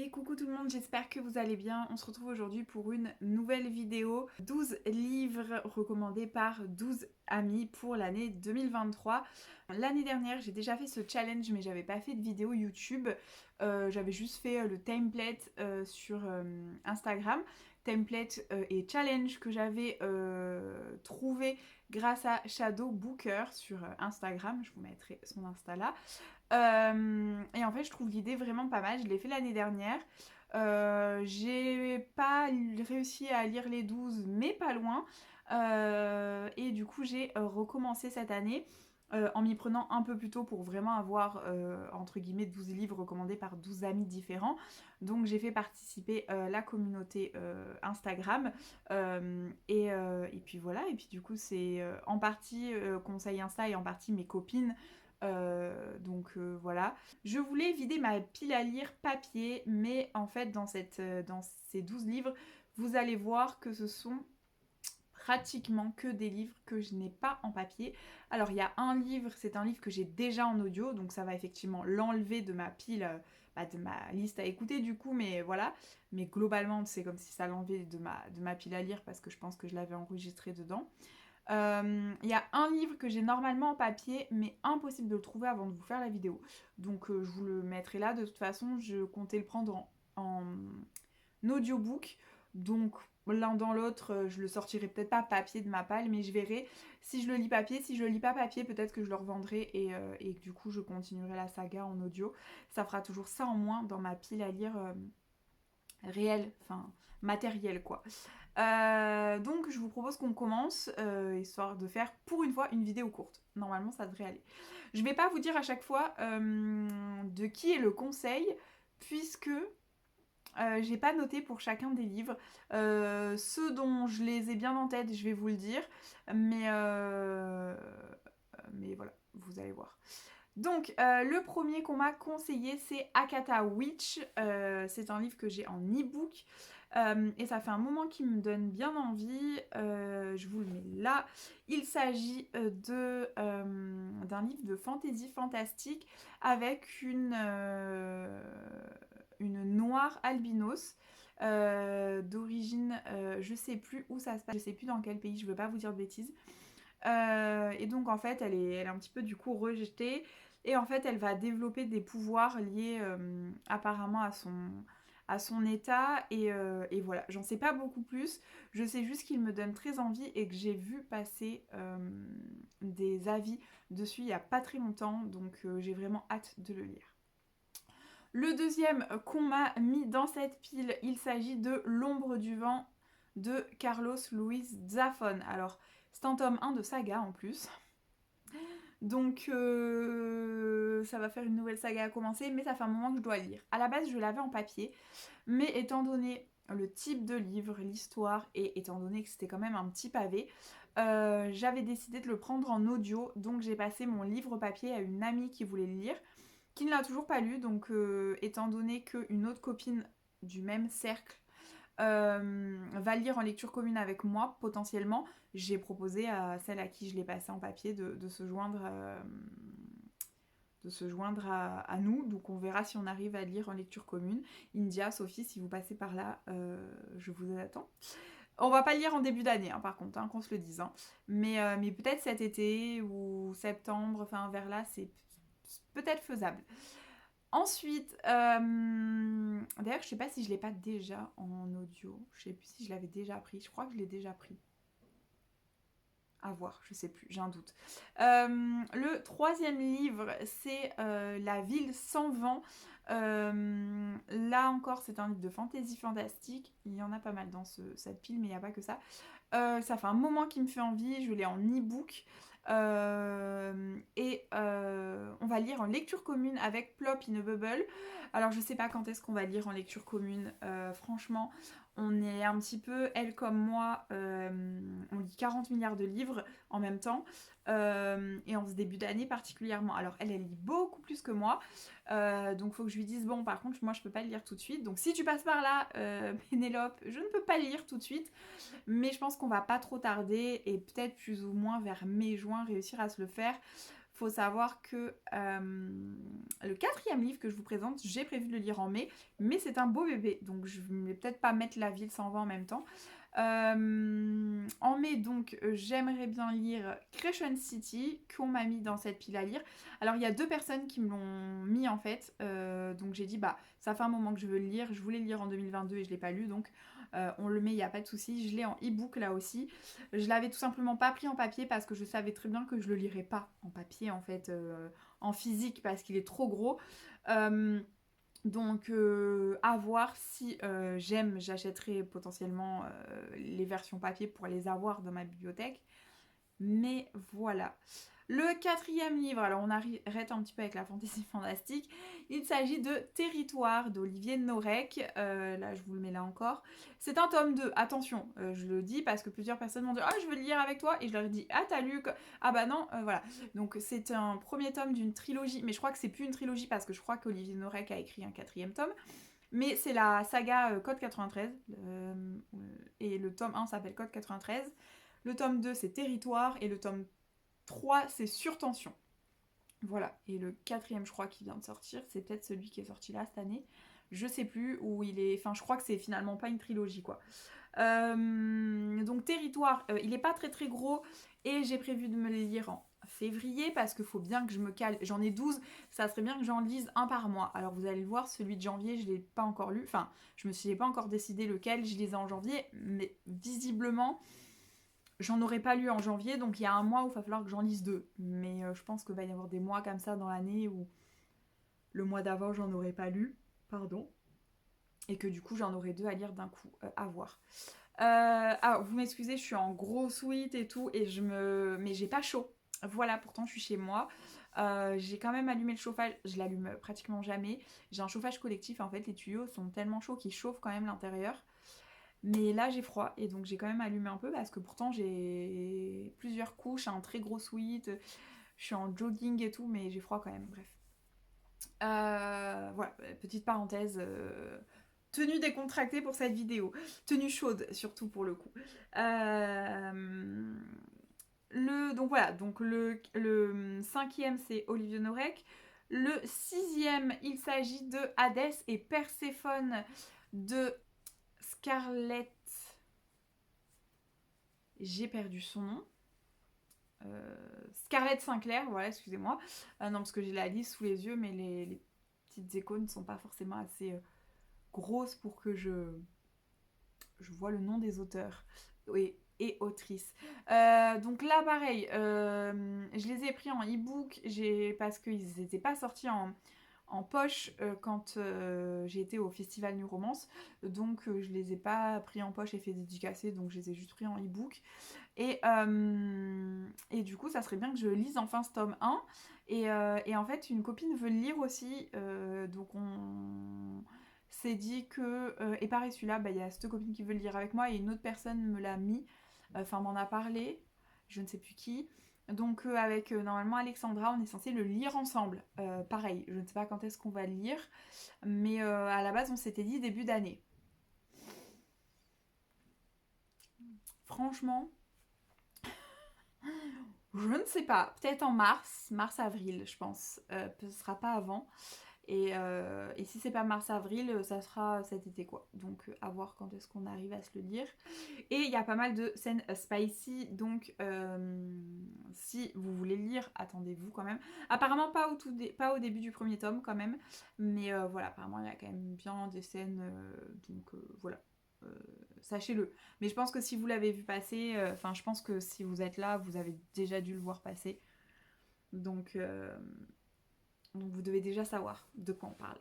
Et coucou tout le monde, j'espère que vous allez bien. On se retrouve aujourd'hui pour une nouvelle vidéo. 12 livres recommandés par 12 amis pour l'année 2023. L'année dernière, j'ai déjà fait ce challenge, mais j'avais pas fait de vidéo YouTube. J'avais juste fait le template sur Instagram. Template et challenge que j'avais trouvé grâce à Shadow Booker sur Instagram. Je vous mettrai son Insta là. Et en fait, je trouve l'idée vraiment pas mal. Je l'ai fait l'année dernière. J'ai pas réussi à lire les 12, mais pas loin. Et du coup, j'ai recommencé cette année en m'y prenant un peu plus tôt pour vraiment avoir, entre guillemets, 12 livres recommandés par 12 amis différents. Donc, j'ai fait participer la communauté Instagram. Et puis voilà. Et puis, du coup, c'est en partie conseil Insta et en partie mes copines. Donc voilà. Je voulais vider ma pile à lire papier, mais en fait dans ces 12 livres, vous allez voir que ce sont pratiquement que des livres que je n'ai pas en papier. Alors il y a un livre, c'est un livre que j'ai déjà en audio, donc ça va effectivement l'enlever de ma pile, de ma liste à écouter du coup, mais voilà. Mais globalement c'est comme si ça l'enlevait de ma pile à lire parce que je pense que je l'avais enregistré dedans. Il y a un livre que j'ai normalement en papier, mais impossible de le trouver avant de vous faire la vidéo. Donc je vous le mettrai là. De toute façon, je comptais le prendre en audiobook. Donc l'un dans l'autre, je le sortirai peut-être pas papier de ma palle, mais je verrai si je le lis papier. Si je le lis pas papier, peut-être que je le revendrai et que du coup je continuerai la saga en audio. Ça fera toujours ça en moins dans ma pile à lire réelle, enfin matérielle quoi. Donc je vous propose qu'on commence, histoire de faire pour une fois une vidéo courte. Normalement ça devrait aller. Je vais pas vous dire à chaque fois de qui est le conseil, puisque j'ai pas noté pour chacun des livres. Ceux dont je les ai bien en tête, je vais vous le dire. Mais voilà, vous allez voir. Donc, le premier qu'on m'a conseillé, c'est Akata Witch. C'est un livre que j'ai en e-book. Et ça fait un moment qu'il me donne bien envie. Je vous le mets là. Il s'agit d'un livre de fantasy fantastique avec une noire albinos. D'origine, je sais plus où ça se passe, je sais plus dans quel pays, je veux pas vous dire de bêtises. Et donc en fait elle est un petit peu du coup rejetée et en fait elle va développer des pouvoirs liés apparemment à son état et voilà, j'en sais pas beaucoup plus, je sais juste qu'il me donne très envie et que j'ai vu passer des avis dessus il y a pas très longtemps, donc j'ai vraiment hâte de le lire. Le deuxième qu'on m'a mis dans cette pile, il s'agit de L'ombre du vent de Carlos Luis Zafón. Alors, c'est un tome 1 de saga en plus. Donc, ça va faire une nouvelle saga à commencer, mais ça fait un moment que je dois lire. À la base, je l'avais en papier, mais étant donné le type de livre, l'histoire, et étant donné que c'était quand même un petit pavé, j'avais décidé de le prendre en audio. Donc, j'ai passé mon livre papier à une amie qui voulait le lire, qui ne l'a toujours pas lu, donc étant donné qu'une autre copine du même cercle va lire en lecture commune avec moi, potentiellement, j'ai proposé à celle à qui je l'ai passé en papier de se joindre, à nous, donc on verra si on arrive à lire en lecture commune. India, Sophie, si vous passez par là, je vous attends. On va pas le lire en début d'année, par contre, qu'on se le dise. Mais peut-être cet été ou septembre, enfin vers là, c'est peut-être faisable. Ensuite, d'ailleurs, je sais pas si je l'ai pas déjà en audio. Je sais plus si je l'avais déjà pris. Je crois que je l'ai déjà pris. À voir, je sais plus, j'ai un doute. Le troisième livre, c'est La ville sans vent. Là encore, c'est un livre de fantasy fantastique. Il y en a pas mal dans cette pile, mais il n'y a pas que ça. Ça fait un moment qu'il me fait envie. Je l'ai en e-book. On va lire en lecture commune avec Plop in a Bubble. Alors je sais pas quand est-ce qu'on va lire en lecture commune. Franchement, on est un petit peu, elle comme moi, on lit 40 milliards de livres en même temps. Et en ce début d'année particulièrement. Alors elle lit beaucoup plus que moi. Donc faut que je lui dise, bon par contre moi je peux pas le lire tout de suite. Donc si tu passes par là, Pénélope, je ne peux pas le lire tout de suite. Mais je pense qu'on va pas trop tarder et peut-être plus ou moins vers mai-juin réussir à se le faire. faut savoir que le 4e livre que je vous présente, j'ai prévu de le lire en mai, mais c'est un beau bébé, donc je ne vais peut-être pas mettre La ville s'en va en même temps. En mai, donc, j'aimerais bien lire Crescent City, qu'on m'a mis dans cette pile à lire. Alors, il y a 2 personnes qui me l'ont mis, en fait. Donc, j'ai dit, bah, ça fait un moment que je veux le lire. Je voulais le lire en 2022 et je l'ai pas lu. Donc, on le met, il n'y a pas de souci. Je l'ai en e-book, là aussi. Je l'avais tout simplement pas pris en papier parce que je savais très bien que je le lirais pas en papier, en fait, en physique, parce qu'il est trop gros. Donc à voir si j'aime, j'achèterai potentiellement les versions papier pour les avoir dans ma bibliothèque. Mais voilà. Le 4e livre, alors on arrête un petit peu avec la fantaisie fantastique. Il s'agit de Territoire d'Olivier Norek. Là, je vous le mets là encore. C'est un tome 2. Attention, je le dis parce que plusieurs personnes m'ont dit « Ah, je veux le lire avec toi » et je leur ai dit « Ah, t'as lu ?» Ah bah non, voilà. Donc c'est un premier tome d'une trilogie, mais je crois que c'est plus une trilogie parce que je crois qu'Olivier Norek a écrit un 4e tome. Mais c'est la saga Code 93 et le tome 1 s'appelle Code 93. Le tome 2 c'est Territoire et le tome 3 c'est Sur tension. Voilà, et le 4e je crois qui vient de sortir, c'est peut-être celui qui est sorti là cette année. Je sais plus où il est, enfin je crois que c'est finalement pas une trilogie quoi. Donc Territoire, il est pas très très gros et j'ai prévu de me les lire en février parce qu'il faut bien que je me cale. J'en ai 12, ça serait bien que j'en lise un par mois. Alors vous allez le voir, celui de janvier, je l'ai pas encore lu. Enfin, je me suis pas encore décidé lequel je lisais en janvier, mais visiblement, j'en aurais pas lu en janvier, donc il y a un mois où il va falloir que j'en lise 2. Mais je pense qu'il va y avoir des mois comme ça dans l'année où le mois d'avant, j'en aurais pas lu. Pardon. Et que du coup, j'en aurais 2 à lire d'un coup, à voir. Ah, vous m'excusez, je suis en gros sweat et tout, mais j'ai pas chaud. Voilà, pourtant je suis chez moi. J'ai quand même allumé le chauffage, je l'allume pratiquement jamais. J'ai un chauffage collectif, en fait, les tuyaux sont tellement chauds qu'ils chauffent quand même l'intérieur. Mais là j'ai froid et donc j'ai quand même allumé un peu parce que pourtant j'ai plusieurs couches, un très gros sweat, je suis en jogging et tout, mais j'ai froid quand même, bref. Voilà, petite parenthèse. Tenue décontractée pour cette vidéo. Tenue chaude, surtout pour le coup. Donc voilà, donc le 5e c'est Olivier Norek. Le 6e, il s'agit de Hadès et Perséphone de Scarlett. J'ai perdu son nom. Scarlett Sinclair, voilà, excusez-moi. Non, parce que j'ai la liste sous les yeux, mais les petites échos ne sont pas forcément assez grosses pour que je vois le nom des auteurs et autrices. Donc là, pareil, je les ai pris en e-book parce qu'ils n'étaient pas sortis en poche quand j'ai été au Festival New Romance. Donc je les ai pas pris en poche et fait dédicacer, donc je les ai juste pris en e-book. Et du coup, ça serait bien que je lise enfin ce tome 1. Et en fait, une copine veut le lire aussi. Donc on s'est dit que... et pareil, celui-là, bah, y a cette copine qui veut le lire avec moi et une autre personne me l'a mis. Enfin, m'en a parlé. Je ne sais plus qui. Donc avec normalement Alexandra, on est censé le lire ensemble. Pareil, je ne sais pas quand est-ce qu'on va le lire. Mais à la base, on s'était dit début d'année. Franchement... Je ne sais pas, peut-être en mars-avril, je pense. Ce sera pas avant. Et si c'est pas mars-avril, ça sera cet été quoi. Donc à voir quand est-ce qu'on arrive à se le lire. Et il y a pas mal de scènes spicy, donc si vous voulez le lire, attendez-vous quand même. Apparemment pas au début du premier tome quand même. Mais voilà, apparemment il y a quand même bien des scènes. Donc voilà. Sachez-le. Mais je pense que si vous l'avez vu passer, je pense que si vous êtes là, vous avez déjà dû le voir passer. Donc vous devez déjà savoir de quoi on parle.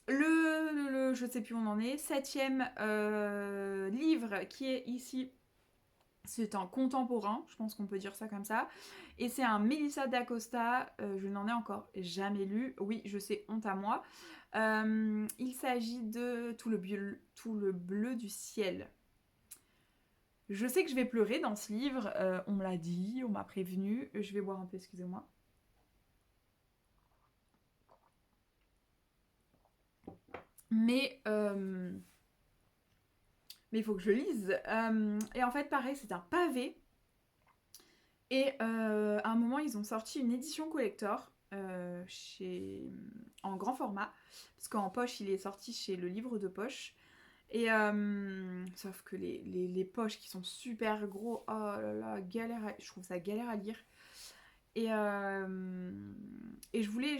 Je sais plus où on en est, 7e livre qui est ici, c'est un contemporain, je pense qu'on peut dire ça comme ça, et c'est un Melissa d'Acosta, je n'en ai encore jamais lu, oui je sais, honte à moi. Il s'agit de tout le bleu du ciel. Je sais que je vais pleurer dans ce livre, on me l'a dit, on m'a prévenu, je vais boire un peu, excusez-moi. Mais il faut que je lise. Et en fait, pareil, c'est un pavé. Et à un moment, ils ont sorti une édition collector en grand format, parce qu'en poche, il est sorti chez Le Livre de Poche. Et sauf que les poches qui sont super gros, oh là là, je trouve ça galère à lire. Et, je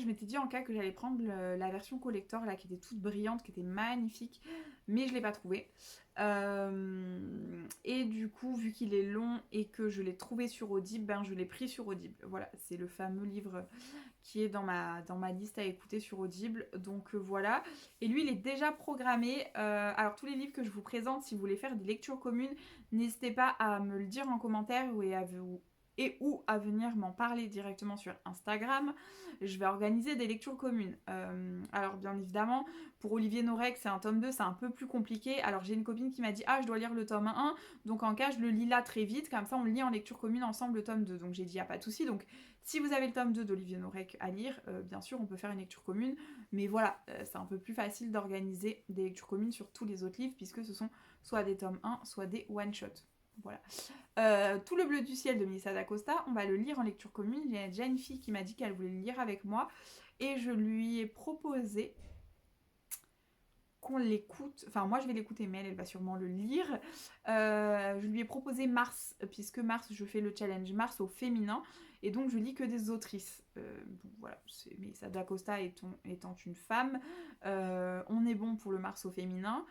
m'étais dit en cas que j'allais prendre la version collector là qui était toute brillante, qui était magnifique, mais je l'ai pas trouvé. Et du coup, vu qu'il est long et que je l'ai trouvé sur Audible, ben je l'ai pris sur Audible. Voilà, c'est le fameux livre qui est dans ma liste à écouter sur Audible. Donc voilà. Et lui, il est déjà programmé. Alors tous les livres que je vous présente, si vous voulez faire des lectures communes, n'hésitez pas à me le dire en commentaire ou à venir m'en parler directement sur Instagram. Je vais organiser des lectures communes. Alors bien évidemment, pour Olivier Norek, c'est un tome 2, c'est un peu plus compliqué. Alors j'ai une copine qui m'a dit « Ah, je dois lire le tome 1 », donc en cas, je le lis là très vite, comme ça on le lit en lecture commune ensemble le tome 2. Donc j'ai dit « Ah, pas de souci ». Donc si vous avez le tome 2 d'Olivier Norek à lire, bien sûr, on peut faire une lecture commune. Mais voilà, c'est un peu plus facile d'organiser des lectures communes sur tous les autres livres, puisque ce sont soit des tomes 1, soit des one-shots. Voilà. Tout le bleu du ciel de Melissa d'Acosta, on va le lire en lecture commune. Il y a déjà une fille qui m'a dit qu'elle voulait le lire avec moi. Et je lui ai proposé qu'on l'écoute. Enfin, moi je vais l'écouter, mais elle va sûrement le lire. Je lui ai proposé Mars, puisque Mars, je fais le challenge Mars au féminin. Et donc je lis que des autrices. Bon, voilà, Melissa d'Acosta étant une femme. On est bon pour le Mars au féminin.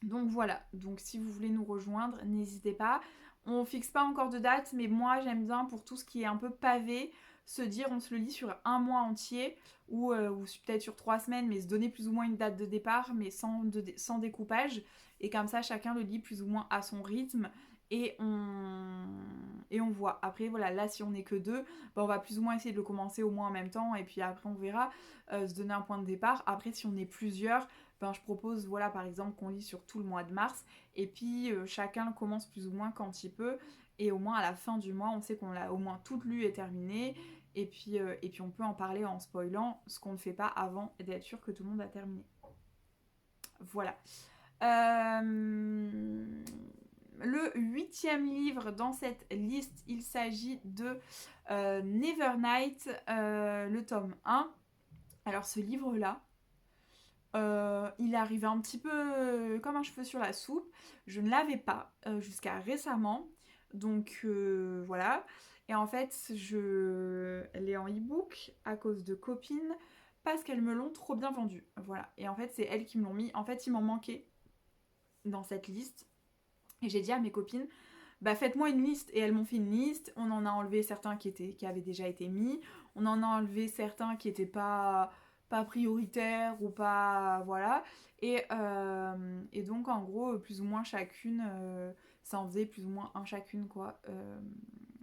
Donc voilà, donc si vous voulez nous rejoindre, n'hésitez pas. On fixe pas encore de date, mais moi j'aime bien pour tout ce qui est un peu pavé, se dire on se le lit sur un mois entier ou peut-être sur 3 semaines, mais se donner plus ou moins une date de départ, mais sans découpage. Et comme ça, chacun le lit plus ou moins à son rythme. Et on voit. Après, voilà, là, si on n'est que deux, ben, on va plus ou moins essayer de le commencer au moins en même temps. Et puis après, on verra se donner un point de départ. Après, si on est plusieurs, ben, je propose, voilà, par exemple, qu'on lit sur tout le mois de mars. Et puis, chacun commence plus ou moins quand il peut. Et au moins, à la fin du mois, on sait qu'on l'a au moins tout lu et terminé. Et puis on peut en parler en spoilant, ce qu'on ne fait pas avant d'être sûr que tout le monde a terminé. Voilà. Le 8e livre dans cette liste, il s'agit de Nevernight, le tome 1. Alors ce livre-là, il est arrivé un petit peu comme un cheveu sur la soupe. Je ne l'avais pas jusqu'à récemment. Donc voilà. Et en fait, je l'ai en e-book à cause de copines parce qu'elles me l'ont trop bien vendu. Voilà. Et en fait, c'est elles qui me l'ont mis. En fait, il m'en manquait dans cette liste. Et j'ai dit à mes copines, bah faites-moi une liste. Et elles m'ont fait une liste. On en a enlevé certains qui avaient déjà été mis. On en a enlevé certains qui n'étaient pas prioritaires ou pas... Voilà. Et donc, en gros, plus ou moins chacune, ça en faisait plus ou moins un chacune, quoi.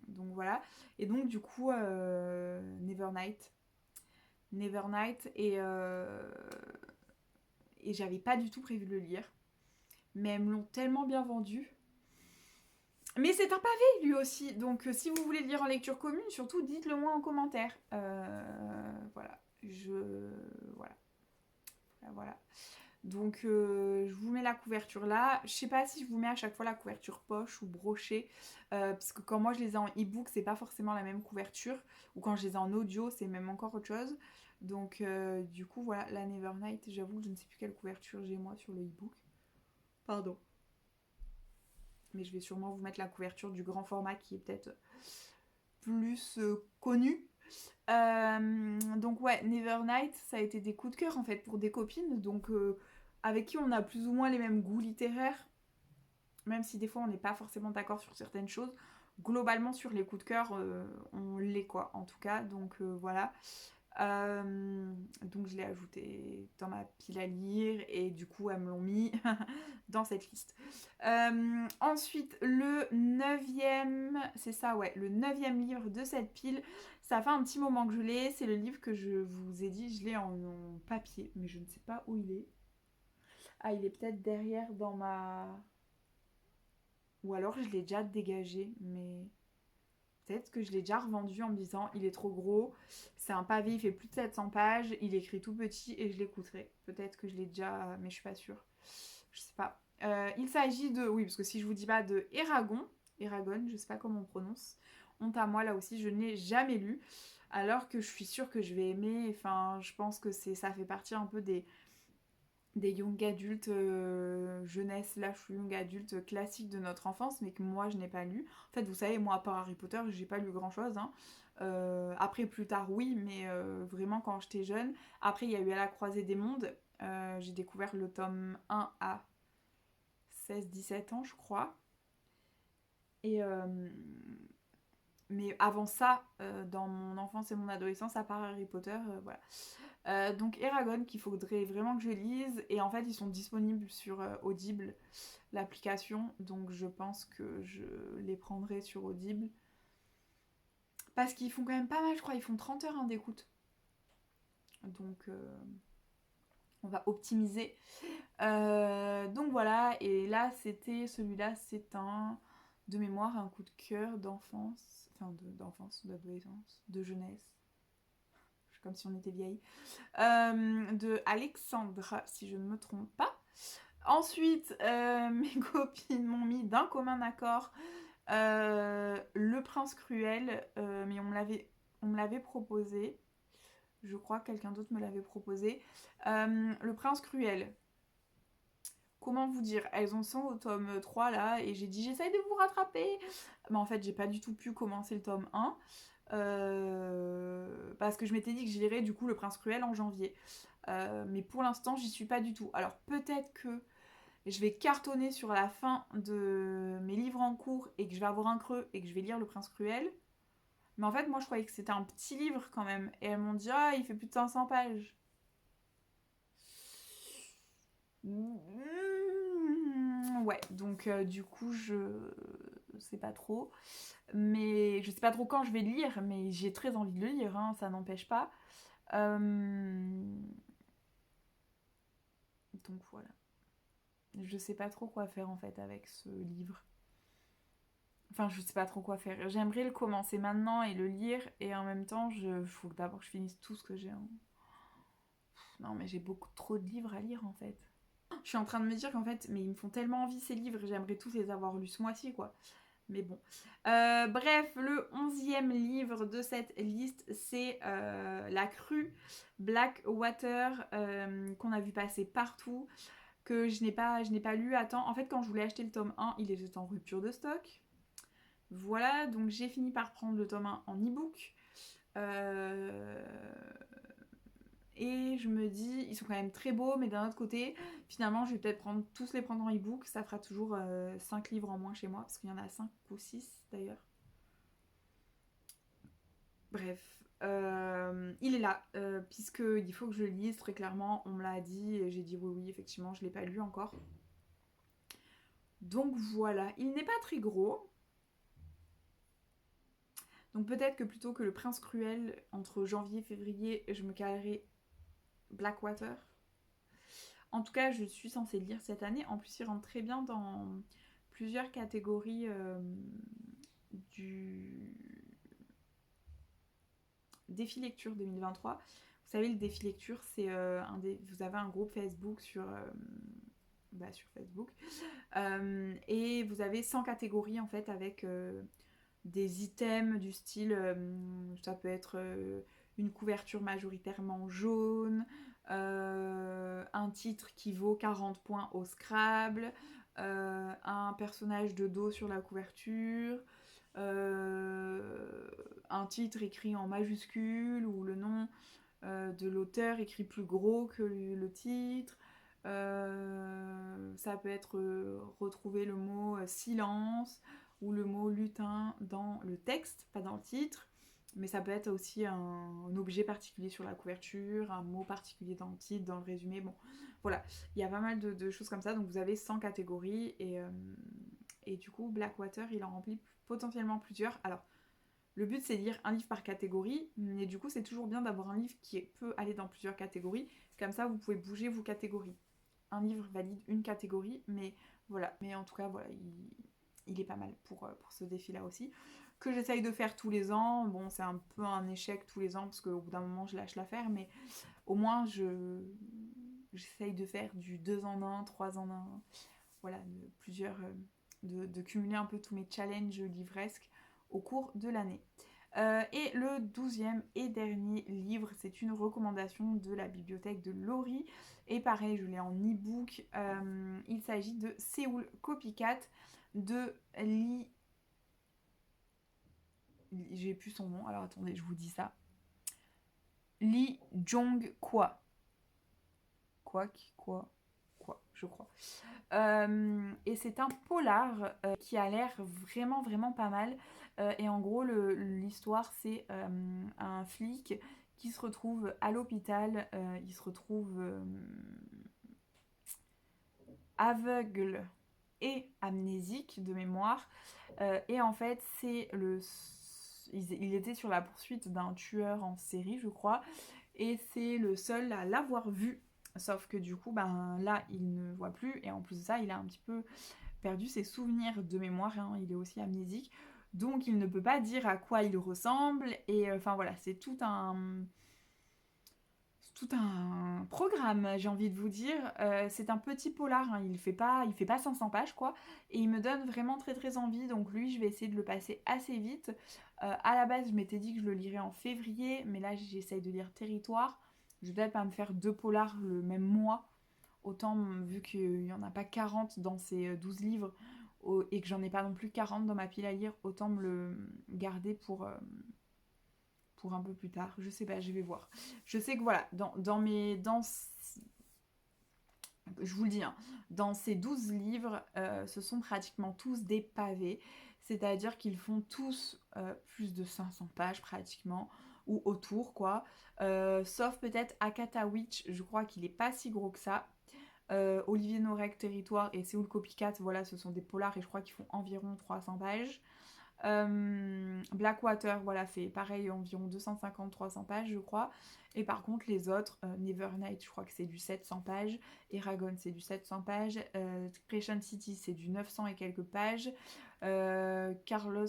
Donc, voilà. Et donc, du coup, Nevernight. Et j'avais pas du tout prévu de le lire. Mais elles me l'ont tellement bien vendu. Mais c'est un pavé lui aussi, donc si vous voulez le lire en lecture commune, surtout dites-le moi en commentaire. Voilà, voilà. Donc je vous mets la couverture là. Je sais pas si je vous mets à chaque fois la couverture poche ou brochée, parce que quand moi je les ai en e-book, c'est pas forcément la même couverture, ou quand je les ai en audio, c'est même encore autre chose. Donc du coup voilà, la Nevernight, j'avoue que je ne sais plus quelle couverture j'ai moi sur le e-book. Pardon. Mais je vais sûrement vous mettre la couverture du grand format qui est peut-être plus connue. Donc ouais, Nevernight, ça a été des coups de cœur en fait pour des copines, donc avec qui on a plus ou moins les mêmes goûts littéraires, même si des fois on n'est pas forcément d'accord sur certaines choses. Globalement sur les coups de cœur, on l'est quoi, en tout cas, donc voilà. Donc je l'ai ajouté dans ma pile à lire et du coup elles me l'ont mis dans cette liste. Ensuite le 9e, c'est ça ouais, le 9e livre de cette pile, ça fait un petit moment que je l'ai, c'est le livre que je vous ai dit, je l'ai en papier, mais je ne sais pas où il est. Ah il est peut-être derrière dans ma... Ou alors je l'ai déjà dégagé, mais... Peut-être que je l'ai déjà revendu en me disant il est trop gros, c'est un pavé, il fait plus de 700 pages, il est écrit tout petit et je l'écouterai. Peut-être que je l'ai déjà, mais je suis pas sûre. Je sais pas. Il s'agit de, oui, parce que si je vous dis pas de Eragon, Eragon, je sais pas comment on prononce. Honte à moi, là aussi, je n'ai jamais lu. Alors que je suis sûre que je vais aimer. Enfin, je pense que ça fait partie un peu des young adultes, jeunesse slash young adultes classiques de notre enfance, mais que moi je n'ai pas lu. En fait, vous savez, moi à part Harry Potter, j'ai pas lu grand chose. Hein. Après, plus tard, oui, mais vraiment quand j'étais jeune. Après, il y a eu À la croisée des mondes. J'ai découvert le tome 1 à 16-17 ans, je crois. Et mais avant ça, dans mon enfance et mon adolescence, à part Harry Potter, voilà. Donc Eragon qu'il faudrait vraiment que je lise et en fait ils sont disponibles sur Audible, l'application, donc je pense que je les prendrai sur Audible parce qu'ils font quand même pas mal, je crois, ils font 30 heures d'écoute, donc on va optimiser. Donc voilà, et là c'était celui-là, c'est un de mémoire, un coup de cœur d'enfance, enfin d'enfance, d'adolescence, de jeunesse, comme si on était vieille, de Alexandra, si je ne me trompe pas. Ensuite, mes copines m'ont mis d'un commun accord Le Prince Cruel, mais on me l'avait proposé. Je crois que quelqu'un d'autre me l'avait proposé. Le Prince Cruel. Comment vous dire? Elles en sont au tome 3 là, et j'ai dit j'essaye de vous rattraper. Mais en fait, j'ai pas du tout pu commencer le tome 1. Parce que je m'étais dit que je lirais du coup Le Prince Cruel en janvier. Mais pour l'instant, j'y suis pas du tout. Alors peut-être que je vais cartonner sur la fin de mes livres en cours et que je vais avoir un creux et que je vais lire Le Prince Cruel. Mais en fait, moi, je croyais que c'était un petit livre quand même. Et elles m'ont dit, ah, il fait plus de 500 pages. Ouais, donc du coup, je sais pas trop. Mais je sais pas trop quand je vais le lire, mais j'ai très envie de le lire, hein, ça n'empêche pas. Donc voilà. Je sais pas trop quoi faire en fait avec ce livre. Enfin, je sais pas trop quoi faire. J'aimerais le commencer maintenant et le lire, et en même temps, faut d'abord que je finisse tout ce que j'ai. Hein. Non, mais j'ai beaucoup trop de livres à lire en fait. Je suis en train de me dire qu'en fait, mais ils me font tellement envie ces livres, j'aimerais tous les avoir lus ce mois-ci quoi. Mais bon. Bref, le 11e livre de cette liste, c'est La Crue Blackwater, qu'on a vu passer partout, que je n'ai pas lu à temps. En fait, quand je voulais acheter le tome 1, il était en rupture de stock. Voilà, donc j'ai fini par prendre le tome 1 en e-book. Et je me dis, ils sont quand même très beaux, mais d'un autre côté, finalement, je vais peut-être tous les prendre en e-book. Ça fera toujours 5 livres en moins chez moi, parce qu'il y en a 5 ou 6 d'ailleurs. Bref, il est là, puisqu'il faut que je le lise très clairement. On me l'a dit, et j'ai dit oui, effectivement, je ne l'ai pas lu encore. Donc voilà, il n'est pas très gros. Donc peut-être que plutôt que Le Prince Cruel, entre janvier et février, je me calerai Blackwater. En tout cas, je suis censée le lire cette année. En plus, il rentre très bien dans plusieurs catégories du défi lecture 2023. Vous savez, le défi lecture, c'est vous avez un groupe Facebook sur Facebook. Et vous avez 100 catégories en fait avec des items du style, ça peut être une couverture majoritairement jaune, un titre qui vaut 40 points au Scrabble, un personnage de dos sur la couverture, un titre écrit en majuscule ou le nom de l'auteur écrit plus gros que le titre. Ça peut être retrouver le mot silence ou le mot lutin dans le texte, pas dans le titre. Mais ça peut être aussi un objet particulier sur la couverture, un mot particulier dans le titre, dans le résumé. Bon, voilà, il y a pas mal de choses comme ça. Donc vous avez 100 catégories et du coup, Blackwater, il en remplit potentiellement plusieurs. Alors, le but, c'est de lire un livre par catégorie, mais du coup, c'est toujours bien d'avoir un livre qui peut aller dans plusieurs catégories. Comme ça, vous pouvez bouger vos catégories. Un livre valide une catégorie, mais voilà. Mais en tout cas, voilà, il est pas mal pour ce défi-là aussi. Que j'essaye de faire tous les ans. Bon, c'est un peu un échec tous les ans, parce qu'au bout d'un moment, je lâche l'affaire, mais au moins, j'essaye de faire du 2 en 1, 3 en 1. Voilà, plusieurs de cumuler un peu tous mes challenges livresques au cours de l'année. Et le 12e et dernier livre, c'est une recommandation de la bibliothèque de Laurie. Et pareil, je l'ai en e-book. Il s'agit de Seoul Copycat de Lee... J'ai plus son nom, alors attendez, je vous dis ça. Lee Jong-kwa. Quoi, je crois. Et c'est un polar qui a l'air vraiment vraiment pas mal. Et en gros, l'histoire, c'est un flic qui se retrouve à l'hôpital. Il se retrouve aveugle et amnésique de mémoire. Et en fait, il était sur la poursuite d'un tueur en série, je crois. Et c'est le seul à l'avoir vu. Sauf que du coup, ben là, il ne voit plus. Et en plus de ça, il a un petit peu perdu ses souvenirs de mémoire. Hein. Il est aussi amnésique. Donc, il ne peut pas dire à quoi il ressemble. Et enfin, voilà, c'est tout un programme, j'ai envie de vous dire. C'est un petit polar, hein. Il fait pas 500 pages, quoi. Et il me donne vraiment très très envie. Donc lui, je vais essayer de le passer assez vite. À la base, je m'étais dit que je le lirais en février. Mais là, j'essaye de lire Territoire. Je vais peut-être pas me faire 2 polars le même mois. Autant, vu qu'il n'y en a pas 40 dans ces 12 livres, et que j'en ai pas non plus 40 dans ma pile à lire, autant me le garder pour un peu plus tard. Je sais pas, je vais voir. Je sais que voilà, je vous le dis, hein, dans ces 12 livres, ce sont pratiquement tous des pavés. C'est-à-dire qu'ils font tous plus de 500 pages pratiquement, ou autour quoi. Sauf peut-être Akata Witch, je crois qu'il est pas si gros que ça. Olivier Norek, Territoire et Seoul Copycat, voilà, ce sont des polars et je crois qu'ils font environ 300 pages. Blackwater, voilà, fait pareil, environ 250-300 pages, je crois. Et par contre, les autres, Nevernight, je crois que c'est du 700 pages. Eragon, c'est du 700 pages. Crescent City, c'est du 900 et quelques pages. Carlos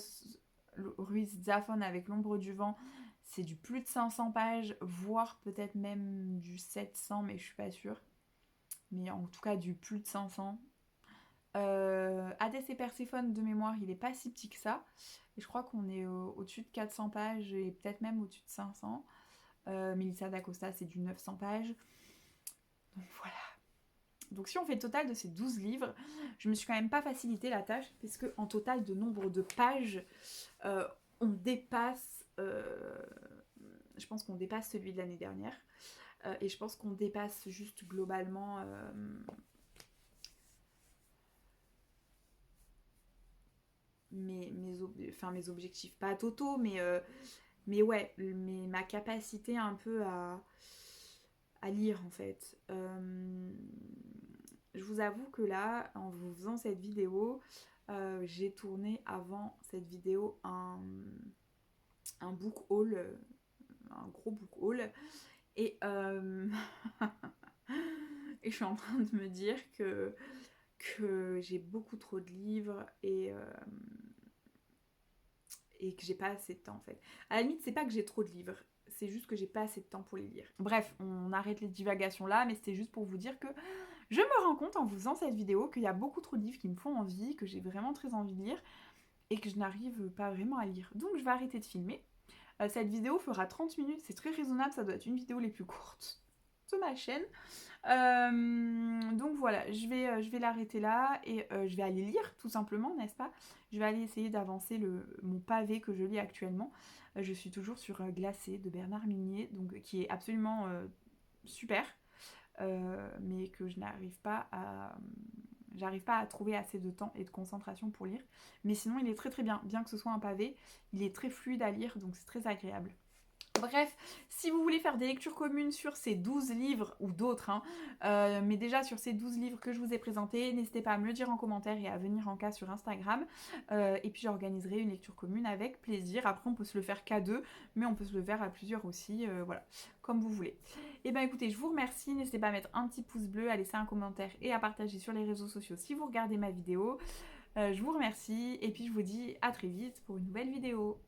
Ruiz Zafón avec L'ombre du vent, c'est du plus de 500 pages, voire peut-être même du 700, mais je suis pas sûre. Mais en tout cas, du plus de 500. Hadès et Perséphone de mémoire, il est pas si petit que ça. Et je crois qu'on est au-dessus de 400 pages et peut-être même au-dessus de 500. Melissa d'Acosta, c'est du 900 pages. Donc voilà. Donc si on fait le total de ces 12 livres, je me suis quand même pas facilité la tâche, parce qu'en total de nombre de pages, on dépasse... je pense qu'on dépasse celui de l'année dernière. Et je pense qu'on dépasse juste globalement... mes objectifs, pas totaux, mais ouais, ma capacité un peu à lire en fait. Je vous avoue que là, en vous faisant cette vidéo, j'ai tourné avant cette vidéo un book haul, un gros book haul, et, et je suis en train de me dire que j'ai beaucoup trop de livres et que j'ai pas assez de temps en fait. À la limite, c'est pas que j'ai trop de livres, c'est juste que j'ai pas assez de temps pour les lire. Bref, on arrête les divagations là, mais c'était juste pour vous dire que je me rends compte en vous faisant cette vidéo qu'il y a beaucoup trop de livres qui me font envie, que j'ai vraiment très envie de lire et que je n'arrive pas vraiment à lire. Donc je vais arrêter de filmer. Cette vidéo fera 30 minutes, c'est très raisonnable, ça doit être une vidéo les plus courtes de ma chaîne. Donc voilà, je vais l'arrêter là et je vais aller lire tout simplement, n'est-ce pas? Je vais aller essayer d'avancer mon pavé que je lis actuellement. Je suis toujours sur Glacé de Bernard Minier, donc, qui est absolument super, mais que je n'arrive pas à trouver assez de temps et de concentration pour lire. Mais sinon, il est très très bien, bien que ce soit un pavé, il est très fluide à lire, donc c'est très agréable. Bref, si vous voulez faire des lectures communes sur ces 12 livres, ou d'autres, hein, mais déjà sur ces 12 livres que je vous ai présentés, n'hésitez pas à me le dire en commentaire et à venir en cas sur Instagram. Et puis j'organiserai une lecture commune avec plaisir. Après, on peut se le faire qu'à deux, mais on peut se le faire à plusieurs aussi, voilà, comme vous voulez. Et ben écoutez, je vous remercie. N'hésitez pas à mettre un petit pouce bleu, à laisser un commentaire et à partager sur les réseaux sociaux si vous regardez ma vidéo. Je vous remercie et puis je vous dis à très vite pour une nouvelle vidéo.